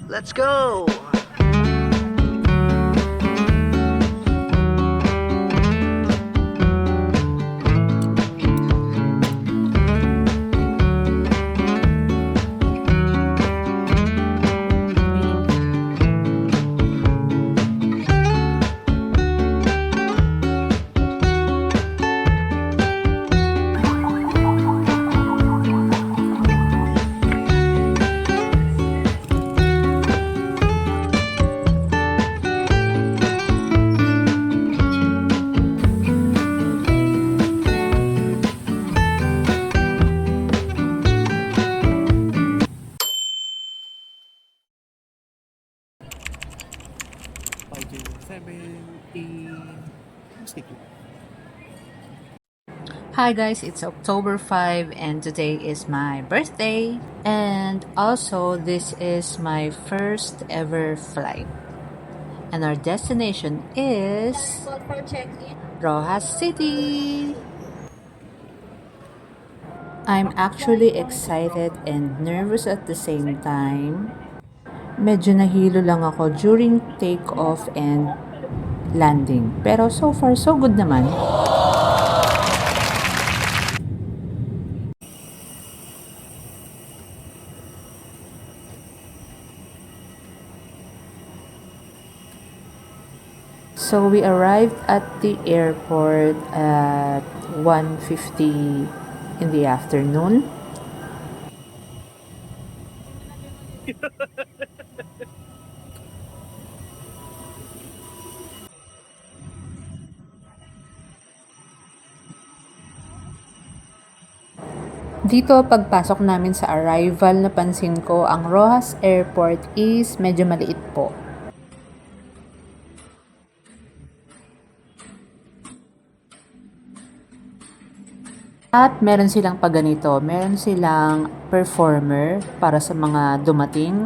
Let's go! Hi guys, it's October 5 and today is my birthday. And also, this is my first ever flight. And our destination is Rojas City. I'm actually excited and nervous at the same time. Medyo nahilo lang ako during takeoff and landing. Pero so far, so good naman. So we arrived at the airport at 1:50 in the afternoon. Dito, pagpasok namin sa arrival, napansin ko ang Rojas Airport is medyo maliit po. At meron silang paganito, meron silang performer para sa mga dumating.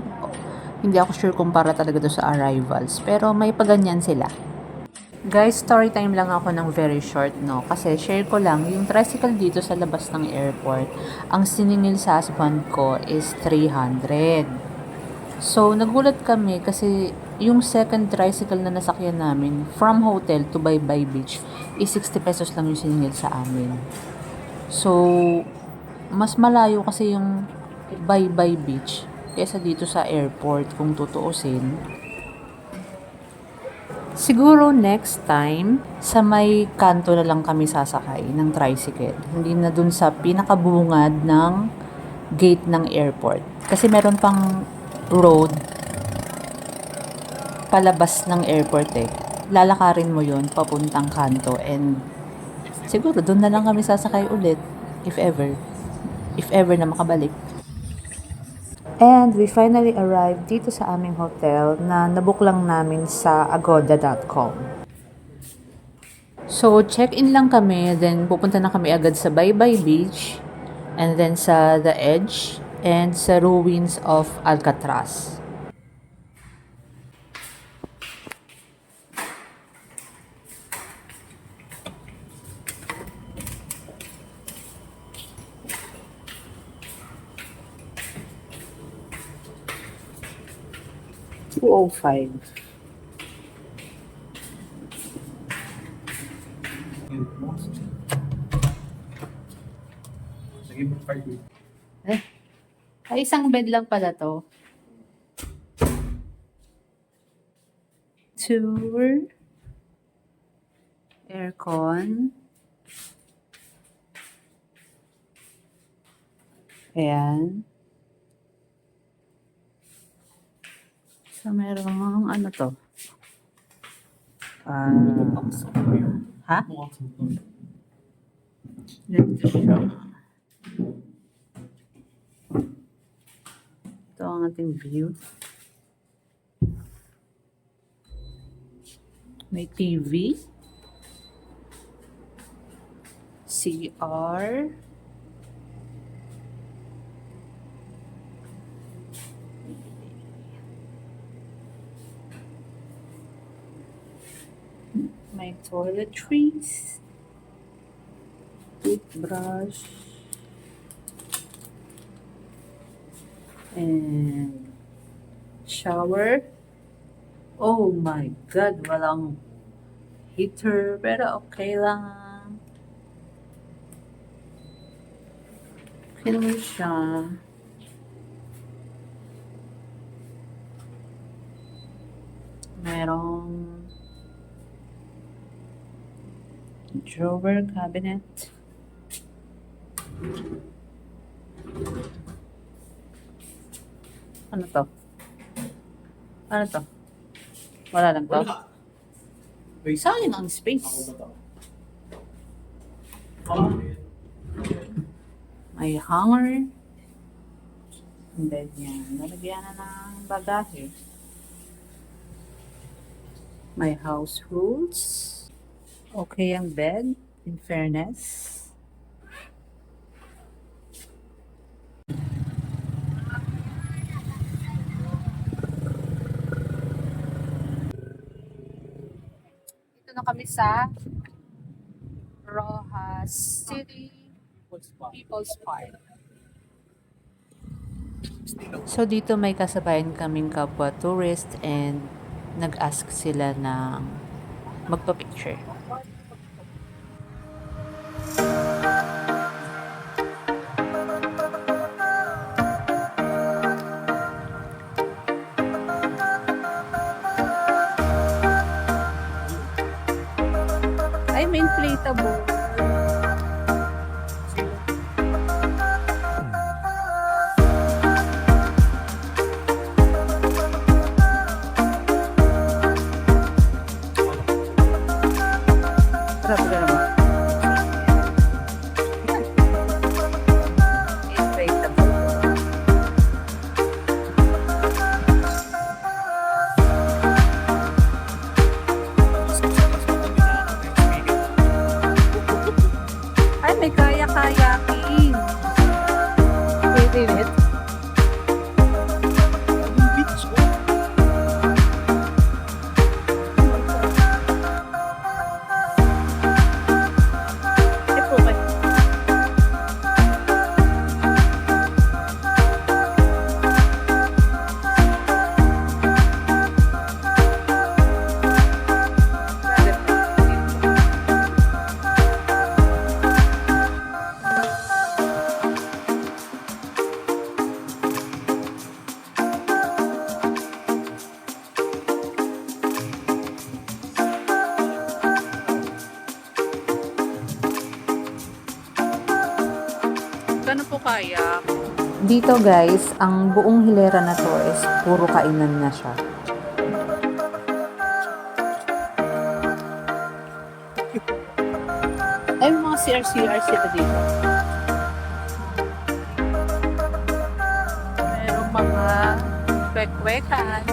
Hindi ako sure kung para talaga to sa arrivals, pero may paganyan sila. Guys, story time lang ako ng very short, no? Kasi share ko lang, yung tricycle dito sa labas ng airport, ang siningil sa husband ko is 300. So, nagulat kami kasi yung second tricycle na nasakyan namin from hotel to Baybay Beach is 60 pesos lang yung siningil sa amin. So, mas malayo kasi yung Baybay Beach kesa dito sa airport kung tutuusin. Siguro next time, sa may kanto na lang kami sasakay ng tricycle. Hindi na dun sa pinakabungad ng gate ng airport. Kasi meron pang road palabas ng airport eh. Lalakarin mo yun papuntang kanto and siguro dun na lang kami sasakay ulit if ever. If ever na makabalik. And we finally arrived dito sa aming hotel na nabook lang namin sa agoda.com. So, check-in lang kami, then pupunta na kami agad sa Baybay Beach, and then sa The Edge, and sa ruins of Alcatraz. $205. Eh, ay isang bed lang pala to. Tour, aircon. Ayan. So, merong ano to? Ha? Ganito siya. Ito ang ating view. May TV. CR. May toiletries. Toothbrush. And Shower. Oh my God, walang heater, pero okay lang. Okay naman siya. Merong drawer cabinet. Ano to? Ano to? Wala lang to. Sayang ang space. May hanger. And then yan, nalagyan na ng bagahe. May house rules. Okay ang bed, in fairness. Dito na kami sa Rojas City People's Park. So dito may kasabayan kaming kapwa tourist and nag-ask sila ng magpa-picture. Ay, may inflatable. Sarap ka naman. Inflatable. Ay, may kaya-kayaking. Wait a minute. Gano'n po kaya? Dito guys, ang buong hilera na to is puro kainan na siya. Ay, mga CR sila dito. Merong mga kwek-kwekan.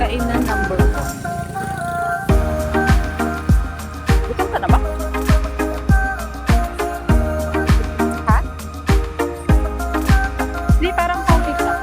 Kainan number 1. Gutom ka na ba? Ha? Hindi, parang coffee ka.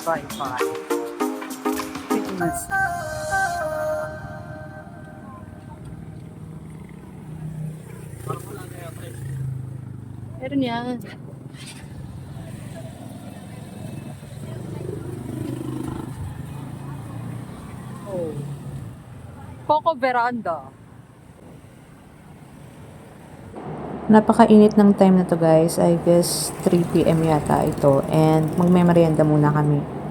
Bye-bye. Goodness. Meron yan. Oh. Coco Veranda. Napakainit ng time na to guys. I guess 3 p.m. yata ito. And magme-merienda muna kami.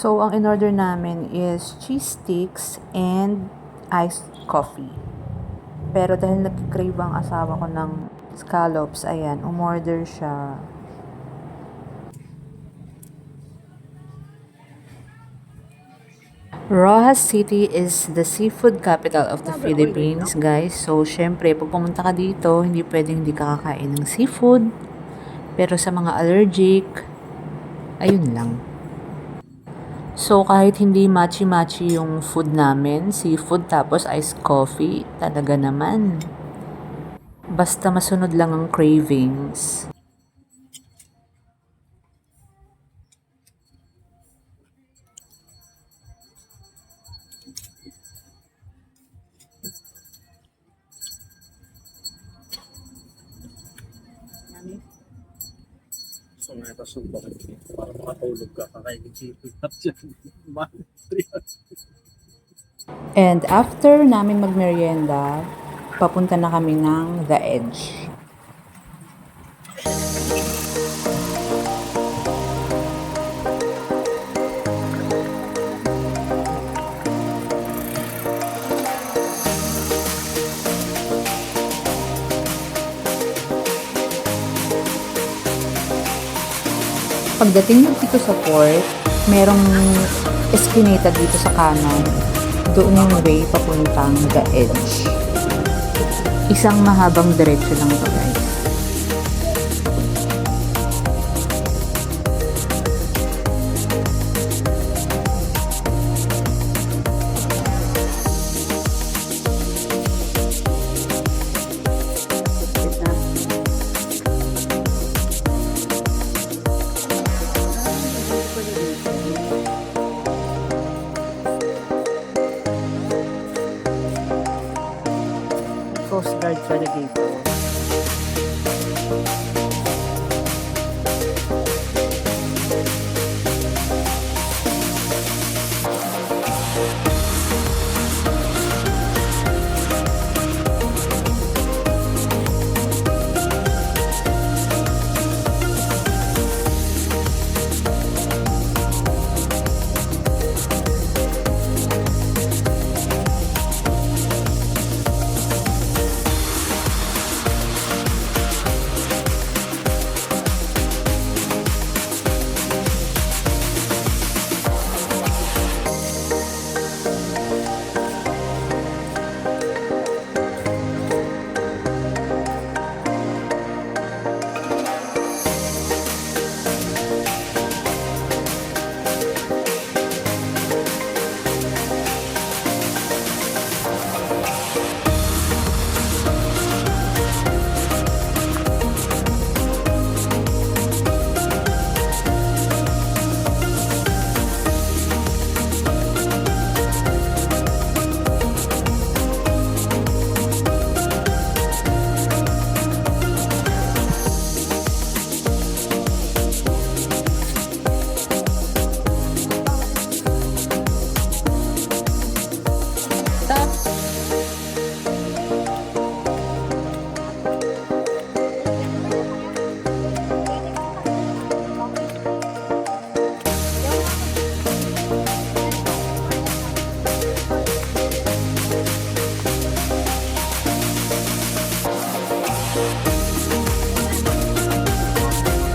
So, ang in-order namin is cheese sticks and iced coffee. Pero dahil nag-crave ang asawa ko ng scallops, ayan, umorder siya. Rojas City is the seafood capital of the Philippines, guys. So, syempre, pag pumunta ka dito, hindi pwedeng hindi ka kakain ng seafood. Pero sa mga allergic, ayun lang. So, kahit hindi matchy-matchy yung food namin, seafood tapos iced coffee, talaga naman. Basta masunod lang ang cravings. So, nakasubo ka dito para makatulog ka. Kakainin chicken up dyan. And after namin magmerienda, papunta na kami ng The Edge. Pagdating mo dito sa port, merong eskinita dito sa kanan. Doon yung way papuntang The Edge. Isang mahabang diretso lang ito guys. Coast Guard pala dito.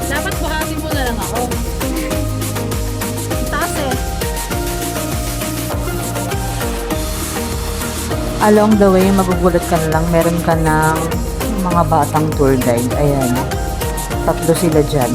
Dapat buhatin mo na lang ako. Taas eh. Along the way, magugulat ka na lang, meron ka ng mga batang tour guide. Ayan. Tatlo sila dyan.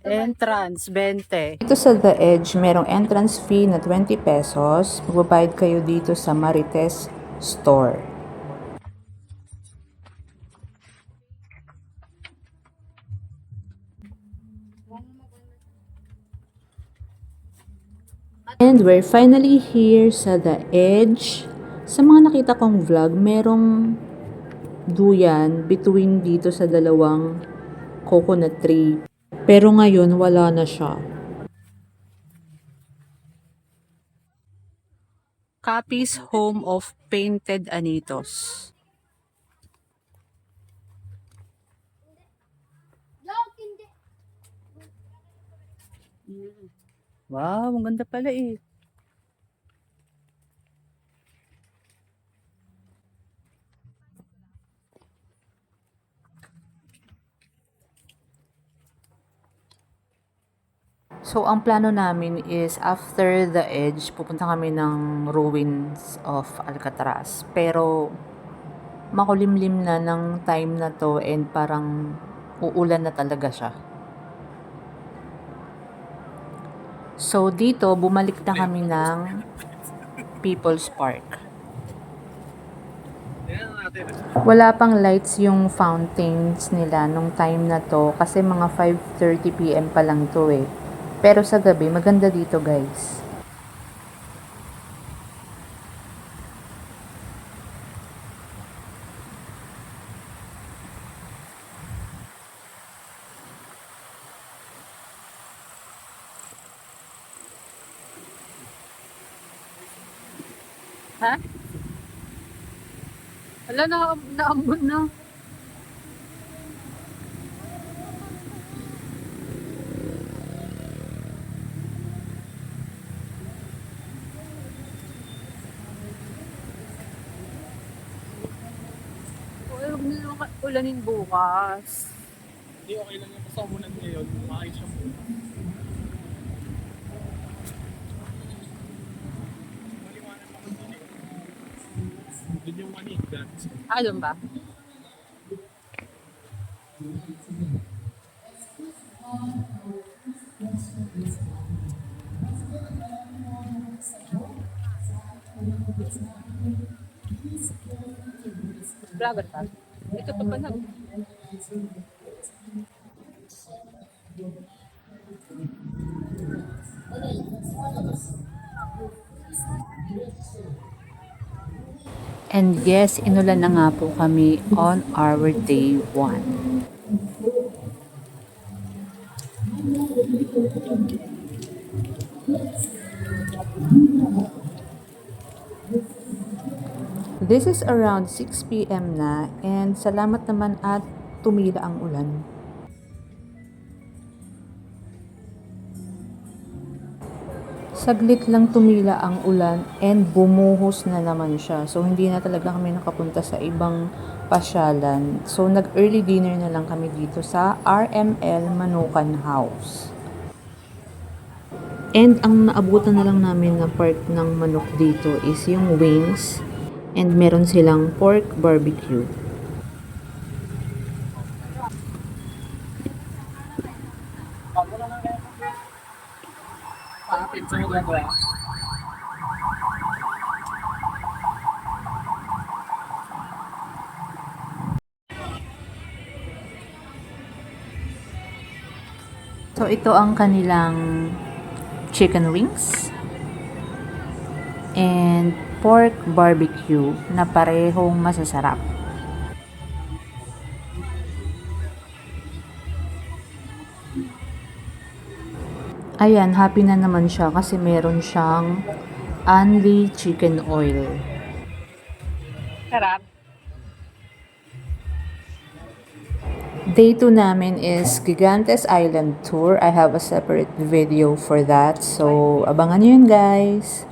Entrance, 20. Dito sa The Edge, merong entrance fee na 20 pesos. Magbabayad kayo dito sa Marites Store. And we're finally here sa The Edge. Sa mga nakita kong vlog, merong duyan between dito sa dalawang coconut tree. Pero ngayon, wala na siya. Capi's Home of Painted Anitos. Wow, ang ganda pala eh. So, ang plano namin is after The Edge, pupunta kami ng ruins of Alcatraz. Pero, makulimlim na ng time na to and parang uulan na talaga siya. So, dito, bumalik na kami ng People's Park. Wala pang lights yung fountains nila nung time na to kasi mga 5:30 PM pa lang to eh. Pero sa gabi, maganda dito guys. Ha? Wala na, naambon na. Huwag na ulanin bukas. Hindi, okay lang yung kasamunan ngayon. Maayos siya muna. Maliwanag naman doon eh. Doon yung manig dance. Doon ba? Vlogger pa? Ito pa pa lang. And yes, inulan na nga po kami on our day 1. This is around 6 PM na and salamat naman at tumila ang ulan. Saglit lang tumila ang ulan and bumuhos na naman siya. So hindi na talaga kami nakapunta sa ibang pasyalan. So nag-early dinner na lang kami dito sa RML Manukan House. And ang naabutan na lang namin na part ng manok dito is yung wings and meron silang pork barbecue. Pakapit sa mga ba? So ito ang kanilang chicken wings and pork barbecue na parehong masasarap. Ayan, happy na naman siya kasi meron siyang only chicken oil. Sarap. Day 2 namin is Gigantes Island Tour. I have a separate video for that. So, abangan nyo yun guys.